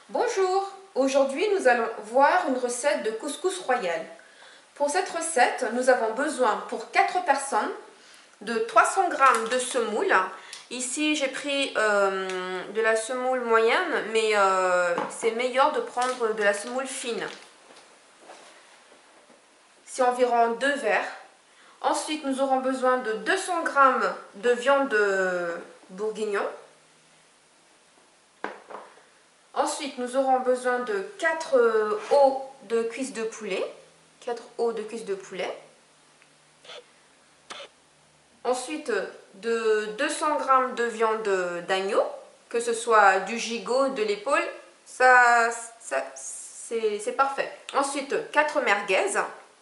Bonjour, aujourd'hui nous allons voir une recette de couscous royal. Pour cette recette, nous avons besoin pour 4 personnes de 300 g de semoule. Ici j'ai pris de la semoule moyenne, mais c'est meilleur de prendre de la semoule fine. C'est environ 2 verres. Ensuite nous aurons besoin de 200 g de viande bourguignon. Ensuite, nous aurons besoin de 4 os de cuisses de poulet. 4 os de cuisses de poulet. Ensuite, de 200 g de viande d'agneau, que ce soit du gigot, de l'épaule, c'est parfait. Ensuite, 4 merguez.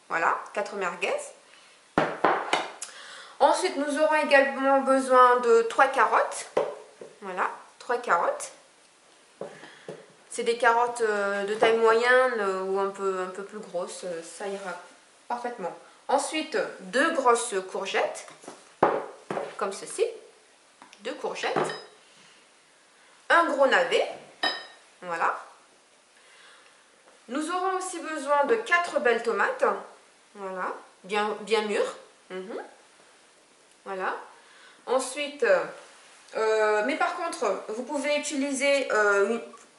Voilà, 4 merguez. Ensuite, nous aurons également besoin de 3 carottes. Voilà, 3 carottes. C'est des carottes de taille moyenne ou un peu plus grosses, ça ira parfaitement. Ensuite, 2 grosses courgettes, comme ceci, 2 courgettes, un gros navet, voilà. Nous aurons aussi besoin de 4 belles tomates, voilà, bien mûres, voilà. Ensuite, mais par contre, vous pouvez utiliser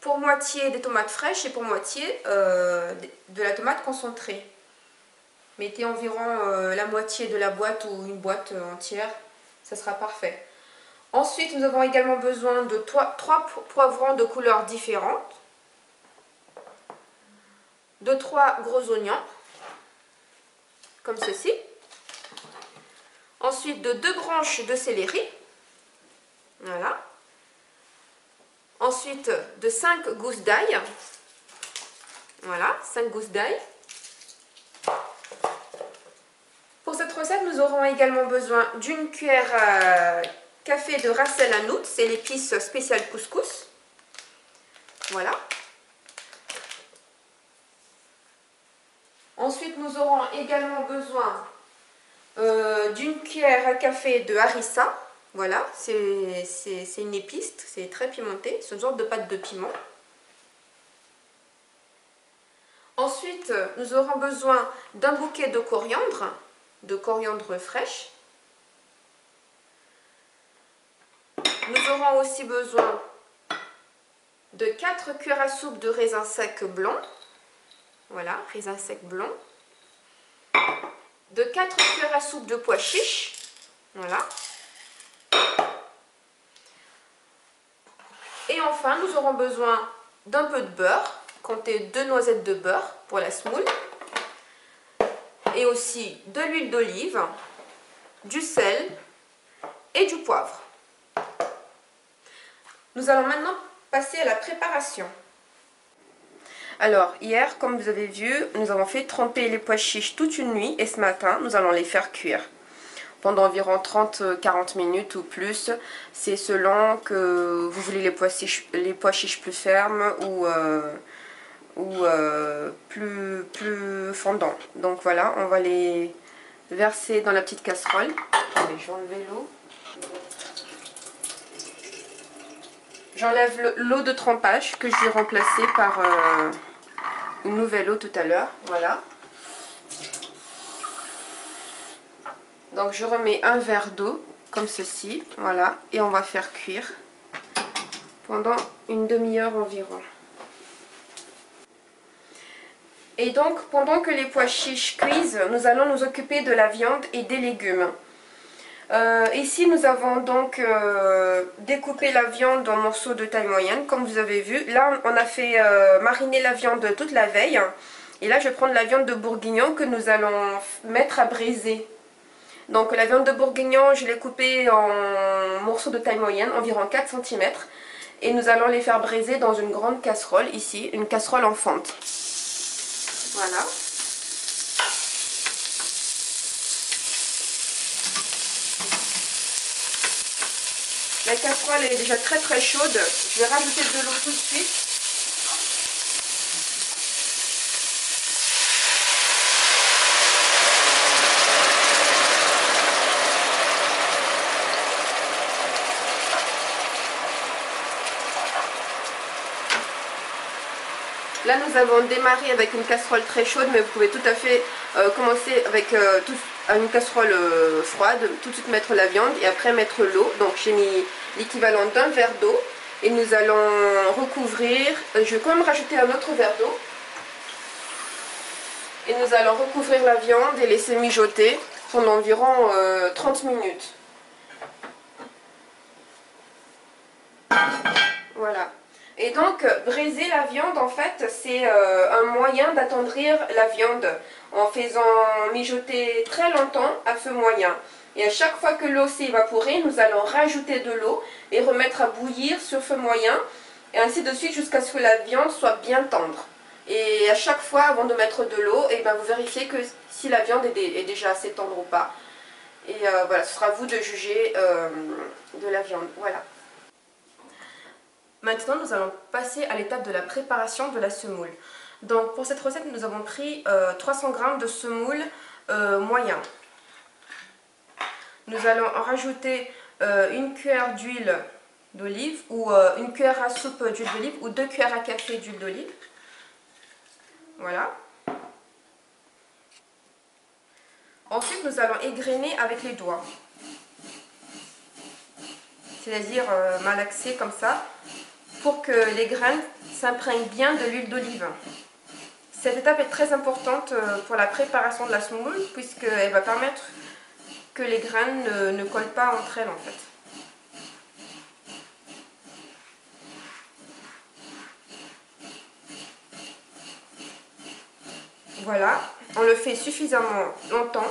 pour moitié des tomates fraîches et pour moitié de la tomate concentrée. Mettez environ la moitié de la boîte ou une boîte entière, ça sera parfait. Ensuite, nous avons également besoin de 3 poivrons de couleurs différentes, de 3 gros oignons, comme ceci. Ensuite, de 2 branches de céleri, voilà. Ensuite, de 5 gousses d'ail. Voilà, 5 gousses d'ail. Pour cette recette, nous aurons également besoin d'une cuillère à café de ras el hanout, c'est l'épice spéciale couscous. Voilà. Ensuite, nous aurons également besoin d'une cuillère à café de harissa. Voilà, c'est une épice, c'est très pimenté, c'est une sorte de pâte de piment. Ensuite, nous aurons besoin d'un bouquet de coriandre fraîche. Nous aurons aussi besoin de 4 cuillères à soupe de raisins secs blancs. Voilà, raisins secs blancs. De 4 cuillères à soupe de pois chiches. Voilà. Et enfin, nous aurons besoin d'un peu de beurre, comptez 2 noisettes de beurre pour la semoule, et aussi de l'huile d'olive, du sel et du poivre. Nous allons maintenant passer à la préparation. Alors, hier, comme vous avez vu, nous avons fait tremper les pois chiches toute une nuit, et ce matin, nous allons les faire cuire pendant environ 30-40 minutes ou plus. C'est selon que vous voulez les pois chiches plus fermes ou plus fondants. Donc voilà, on va les verser dans la petite casserole. Allez, je vais enlever l'eau. J'enlève l'eau de trempage que j'ai remplacée par une nouvelle eau tout à l'heure. Voilà. Donc je remets un verre d'eau comme ceci, voilà, et on va faire cuire pendant une demi-heure environ. Et donc pendant que les pois chiches cuisent, nous allons nous occuper de la viande et des légumes. Ici nous avons donc découpé la viande en morceaux de taille moyenne, comme vous avez vu. Là on a fait mariner la viande toute la veille, et là je vais prendre la viande de bourguignon que nous allons mettre à braiser. Donc la viande de bourguignon, je l'ai coupée en morceaux de taille moyenne, environ 4 cm. Et nous allons les faire braiser dans une grande casserole, ici, une casserole en fonte. Voilà. La casserole est déjà très chaude. Je vais rajouter de l'eau tout de suite. Là nous avons démarré avec une casserole très chaude, mais vous pouvez tout à fait commencer avec une casserole froide, tout de suite mettre la viande et après mettre l'eau. Donc j'ai mis l'équivalent d'un verre d'eau et nous allons recouvrir, je vais quand même rajouter un autre verre d'eau. Et nous allons recouvrir la viande et laisser mijoter pendant environ 30 minutes. Voilà. Et donc, braiser la viande, en fait, c'est un moyen d'attendrir la viande en faisant mijoter très longtemps à feu moyen. Et à chaque fois que l'eau s'est évaporée, nous allons rajouter de l'eau et remettre à bouillir sur feu moyen. Et ainsi de suite jusqu'à ce que la viande soit bien tendre. Et à chaque fois, avant de mettre de l'eau, vous vérifiez que si la viande est déjà assez tendre ou pas. Et voilà, ce sera à vous de juger de la viande. Voilà. Maintenant, nous allons passer à l'étape de la préparation de la semoule. Donc, pour cette recette, nous avons pris 300 g de semoule moyen. Nous allons en rajouter une cuillère d'huile d'olive ou une cuillère à soupe d'huile d'olive ou 2 cuillères à café d'huile d'olive. Voilà. Ensuite, nous allons égrener avec les doigts. C'est-à-dire malaxer comme ça, pour que les graines s'imprègnent bien de l'huile d'olive. Cette étape est très importante pour la préparation de la semoule, puisqu'elle va permettre que les graines ne collent pas entre elles en fait. Voilà, on le fait suffisamment longtemps.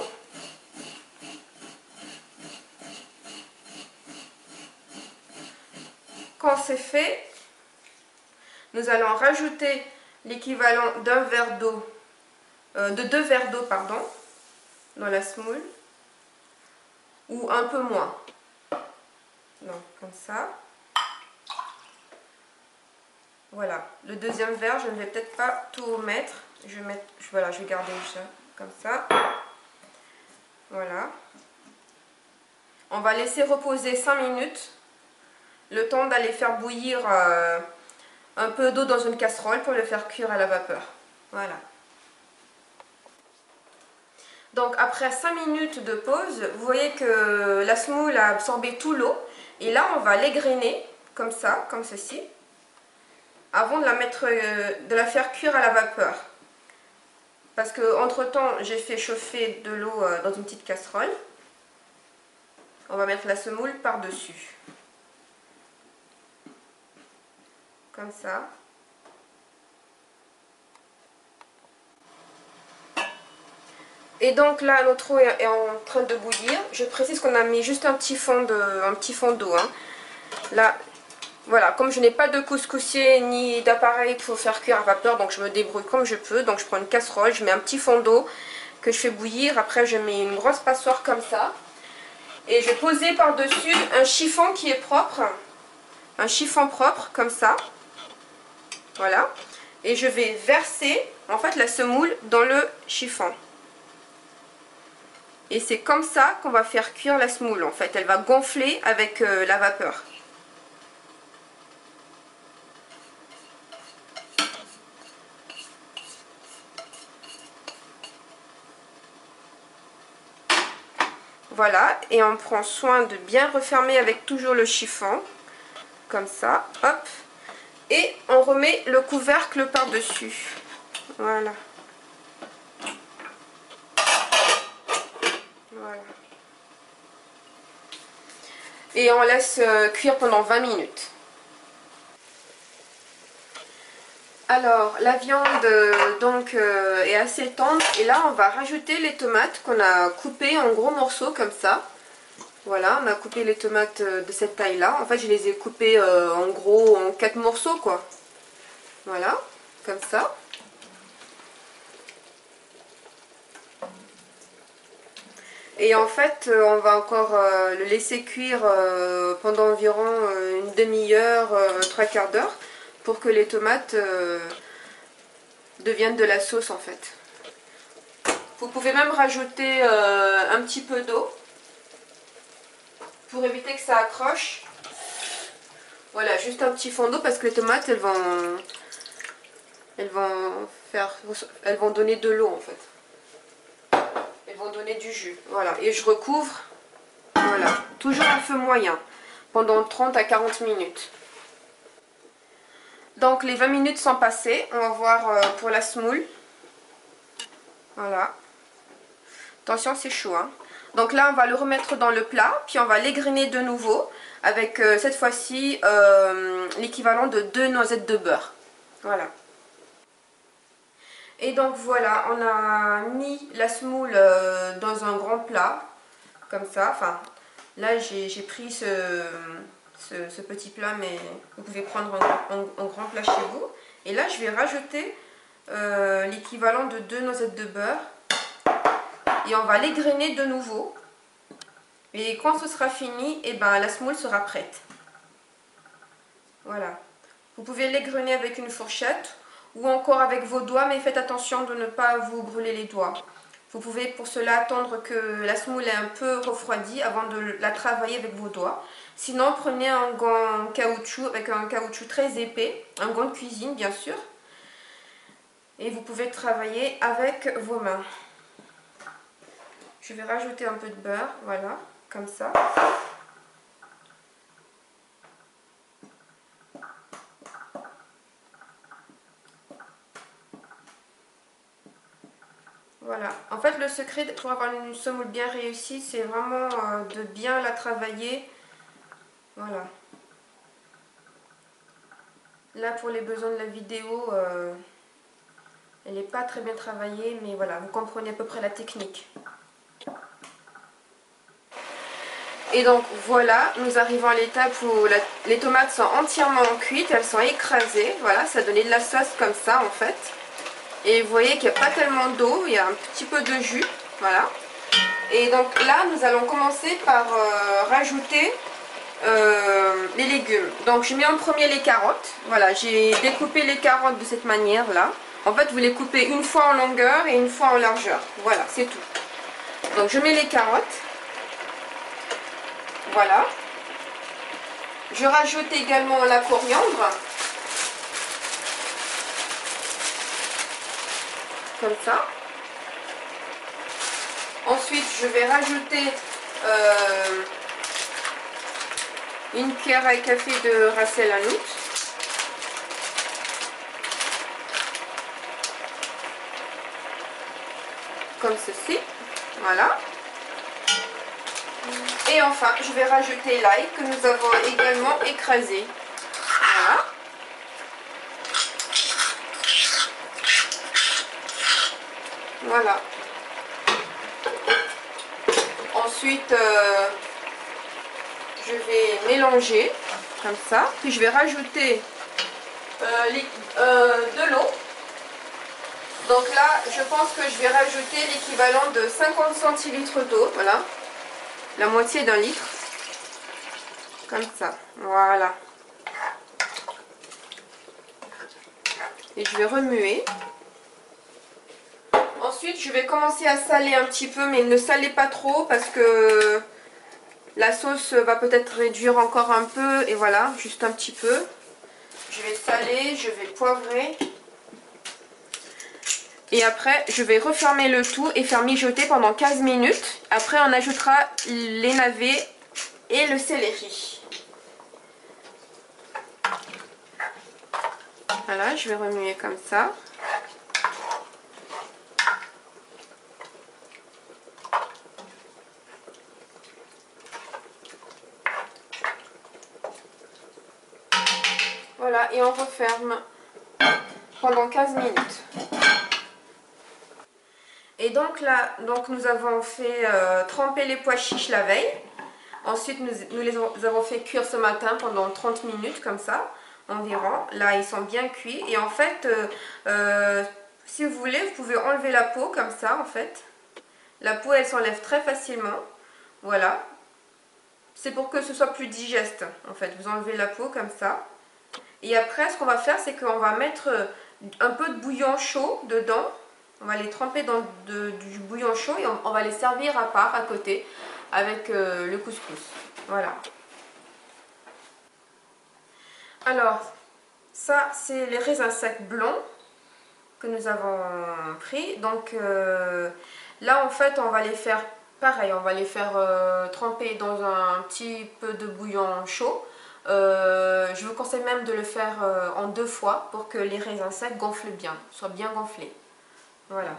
Quand c'est fait, nous allons rajouter l'équivalent d'un verre d'eau, de 2 verres d'eau pardon, dans la semoule, ou un peu moins. Donc comme ça. Voilà, le deuxième verre, je ne vais peut-être pas tout mettre. Je vais mettre, voilà, je vais garder ça comme ça. Voilà. On va laisser reposer 5 minutes, le temps d'aller faire bouillir un peu d'eau dans une casserole pour le faire cuire à la vapeur. Voilà. Donc après 5 minutes de pause, vous voyez que la semoule a absorbé tout l'eau. Et là, on va l'égrainer comme ça, comme ceci, avant de la faire cuire à la vapeur. Parce que entre temps, j'ai fait chauffer de l'eau dans une petite casserole. On va mettre la semoule par-dessus. Comme ça. Et donc là, notre eau est en train de bouillir. Je précise qu'on a mis juste un petit fond d'eau. Hein. Là, voilà, comme je n'ai pas de couscoussier ni d'appareil pour faire cuire à vapeur, donc je me débrouille comme je peux. Donc je prends une casserole, je mets un petit fond d'eau que je fais bouillir. Après, je mets une grosse passoire comme ça. Et je vais poser par-dessus un chiffon qui est propre. Un chiffon propre, comme ça. Voilà. Et je vais verser, en fait, la semoule dans le chiffon. Et c'est comme ça qu'on va faire cuire la semoule, en fait. Elle va gonfler avec la vapeur. Voilà, et on prend soin de bien refermer avec toujours le chiffon, comme ça, hop, et on remet le couvercle par-dessus, voilà. Voilà. Et on laisse cuire pendant 20 minutes. Alors, la viande donc est assez tendre et là on va rajouter les tomates qu'on a coupées en gros morceaux comme ça. Voilà, on a coupé les tomates de cette taille là. En fait, je les ai coupées en gros en 4 morceaux quoi. Voilà, comme ça. Et en fait, on va encore le laisser cuire pendant environ une demi-heure, 3/4 d'heure, pour que les tomates deviennent de la sauce en fait. Vous pouvez même rajouter un petit peu d'eau pour éviter que ça accroche. Voilà, juste un petit fond d'eau parce que les tomates elles elles vont donner de l'eau en fait. Elles vont donner du jus. Voilà, et je recouvre. Voilà, toujours à feu moyen pendant 30 à 40 minutes. Donc les 20 minutes sont passées. On va voir pour la semoule. Voilà. Attention, c'est chaud, hein. Donc là, on va le remettre dans le plat, puis on va l'égrainer de nouveau avec cette fois-ci l'équivalent de 2 noisettes de beurre. Voilà. Et donc voilà, on a mis la semoule dans un grand plat, comme ça. Enfin, là j'ai pris ce petit plat, mais vous pouvez prendre un grand plat chez vous. Et là, je vais rajouter l'équivalent de 2 noisettes de beurre. Et on va l'égrainer de nouveau. Et quand ce sera fini, et ben, la semoule sera prête. Voilà. Vous pouvez l'égrener avec une fourchette ou encore avec vos doigts, mais faites attention de ne pas vous brûler les doigts. Vous pouvez pour cela attendre que la semoule ait un peu refroidi avant de la travailler avec vos doigts. Sinon, prenez un gant caoutchouc avec un caoutchouc très épais, un gant de cuisine bien sûr. Et vous pouvez travailler avec vos mains. Je vais rajouter un peu de beurre, voilà, comme ça. Voilà, en fait le secret pour avoir une semoule bien réussie, c'est vraiment de bien la travailler. Voilà. Là pour les besoins de la vidéo, elle n'est pas très bien travaillée, mais voilà, vous comprenez à peu près la technique. Et donc voilà, nous arrivons à l'étape où les tomates sont entièrement cuites, elles sont écrasées. Voilà, ça donnait de la sauce comme ça en fait. Et vous voyez qu'il n'y a pas tellement d'eau, il y a un petit peu de jus, voilà. Et donc là, nous allons commencer par rajouter les légumes. Donc je mets en premier les carottes. Voilà, j'ai découpé les carottes de cette manière-là. En fait, vous les coupez une fois en longueur et une fois en largeur. Voilà, c'est tout. Donc je mets les carottes. Voilà. Je rajoute également la coriandre. Comme ça. Ensuite, je vais rajouter une cuillère à café de ras el hanout. Comme ceci. Voilà. Et enfin, je vais rajouter l'ail que nous avons également écrasé. Voilà. Voilà. Ensuite, je vais mélanger comme ça. Puis je vais rajouter de l'eau. Donc là, je pense que je vais rajouter l'équivalent de 50 centilitres d'eau. Voilà. La moitié d'un litre. Comme ça. Voilà. Et je vais remuer. Ensuite, je vais commencer à saler un petit peu, mais ne salez pas trop parce que la sauce va peut-être réduire encore un peu. Et voilà, juste un petit peu. Je vais saler, je vais poivrer. Et après, je vais refermer le tout et faire mijoter pendant 15 minutes. Après, on ajoutera les navets et le céleri. Voilà, je vais remuer comme ça. Voilà, et on referme pendant 15 minutes. Et donc là, nous avons fait tremper les pois chiches la veille. Ensuite, nous les avons fait cuire ce matin pendant 30 minutes, comme ça, environ. Là, ils sont bien cuits. Et en fait, si vous voulez, vous pouvez enlever la peau, comme ça, en fait. La peau, elle s'enlève très facilement. Voilà. C'est pour que ce soit plus digeste, en fait. Vous enlevez la peau, comme ça. Et après, ce qu'on va faire, c'est qu'on va mettre un peu de bouillon chaud dedans. On va les tremper dans du bouillon chaud et on va les servir à part, à côté, avec le couscous. Voilà. Alors, ça, c'est les raisins secs blancs. que nous avons pris. Donc là en fait on va les faire pareil, on va les faire tremper dans un petit peu de bouillon chaud. Je vous conseille même de le faire en 2 fois pour que les raisins secs gonflent bien, soient bien gonflés. Voilà.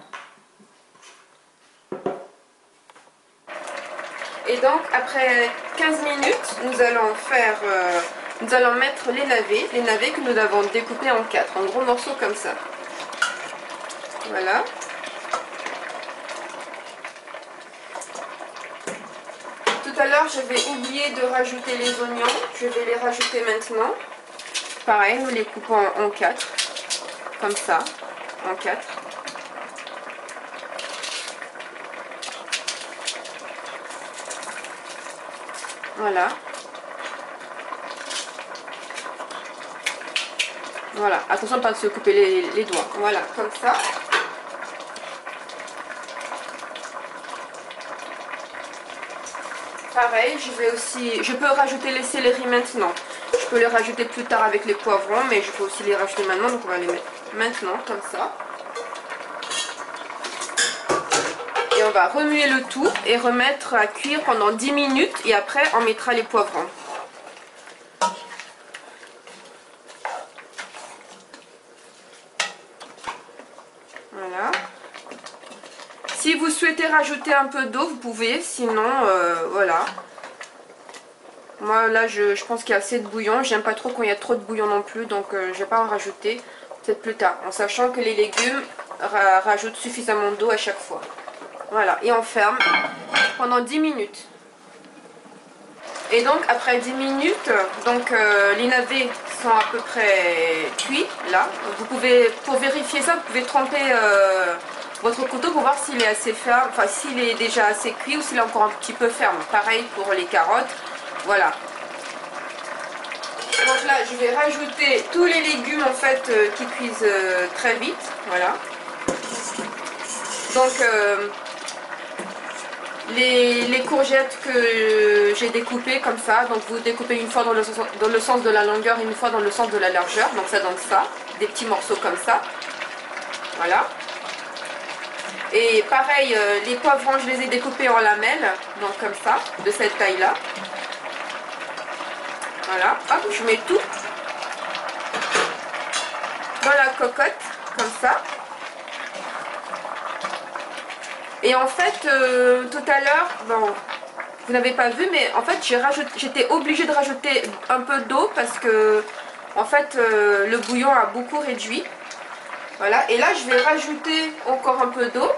Et donc après 15 minutes, nous allons mettre les navets que nous avons découpés en 4, en gros morceaux comme ça. Voilà. Tout à l'heure, j'avais oublié de rajouter les oignons. Je vais les rajouter maintenant. Pareil, nous les coupons en 4, comme ça, en 4. Voilà. Voilà, attention de ne pas se couper les doigts. Voilà, comme ça. Pareil, je peux rajouter les céleris maintenant. Je peux les rajouter plus tard avec les poivrons, mais je peux aussi les rajouter maintenant. Donc on va les mettre maintenant, comme ça. Et on va remuer le tout et remettre à cuire pendant 10 minutes. Et après, on mettra les poivrons. Voilà. Si vous souhaitez rajouter un peu d'eau, vous pouvez. Sinon, voilà. Moi, là, je pense qu'il y a assez de bouillon. J'aime pas trop quand il y a trop de bouillon non plus. Donc, je vais pas en rajouter. Peut-être plus tard. En sachant que les légumes rajoutent suffisamment d'eau à chaque fois. Voilà. Et on ferme pendant 10 minutes. Et donc, après 10 minutes, donc, les navets sont à peu près cuits. Là. Vous pouvez, pour vérifier ça, vous pouvez tremper... votre couteau pour voir s'il est assez ferme, enfin s'il est déjà assez cuit ou s'il est encore un petit peu ferme. Pareil pour les carottes, voilà. Donc là je vais rajouter tous les légumes en fait qui cuisent très vite, voilà. Donc les courgettes que j'ai découpées comme ça, donc vous découpez une fois dans le sens de la longueur et une fois dans le sens de la largeur, donc ça donne ça, des petits morceaux comme ça, voilà. Et pareil, les poivrons, je les ai découpés en lamelles, donc comme ça, de cette taille-là. Voilà, hop, je mets tout dans la cocotte, comme ça. Et en fait, tout à l'heure, bon, vous n'avez pas vu, mais en fait, j'étais obligée de rajouter un peu d'eau parce que, en fait, le bouillon a beaucoup réduit. Voilà, et là, je vais rajouter encore un peu d'eau.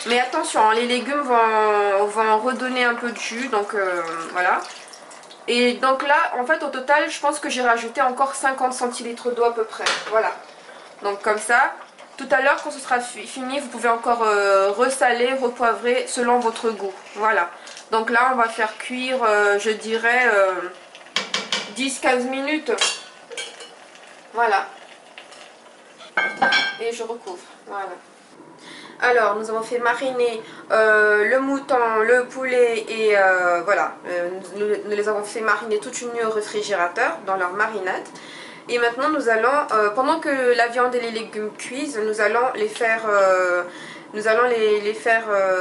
Mais attention, hein, les légumes vont redonner un peu de jus, donc voilà. Et donc là, en fait, au total, je pense que j'ai rajouté encore 50 centilitres d'eau à peu près. Voilà. Donc comme ça, tout à l'heure, quand ce sera fini, vous pouvez encore ressaler, repoivrer selon votre goût. Voilà. Donc là, on va faire cuire, je dirais, 10-15 minutes. Voilà. Et je recouvre. Voilà. Alors, nous avons fait mariner le mouton, le poulet et voilà, nous les avons fait mariner toute une nuit au réfrigérateur dans leur marinade. Et maintenant, nous allons, pendant que la viande et les légumes cuisent, nous allons les faire,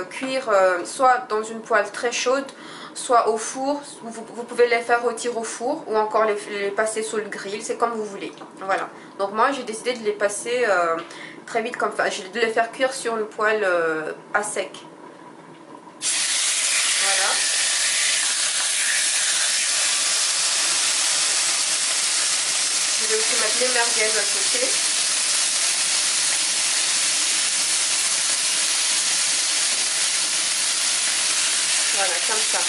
cuire soit dans une poêle très chaude, soit au four. Vous pouvez les faire rôtir au four ou encore les passer sous le grill, c'est comme vous voulez. Voilà. Donc moi, j'ai décidé de les passer... très vite comme ça, de les faire cuire sur le poêle à sec. Voilà. Je vais aussi mettre les merguez à côté. Voilà, comme ça.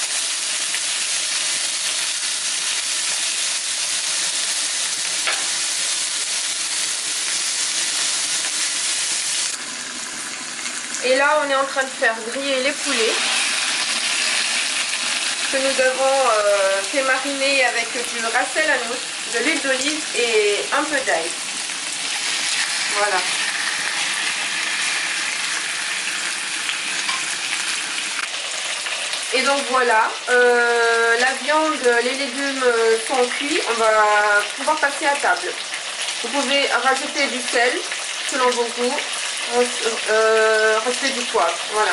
Et là, on est en train de faire griller les poulets que nous avons fait mariner avec du ras el hanout, de l'huile d'olive et un peu d'ail. Voilà. Et donc voilà, la viande, les légumes sont cuits, on va pouvoir passer à table. Vous pouvez rajouter du sel selon vos goûts, rajouter du poivre, voilà.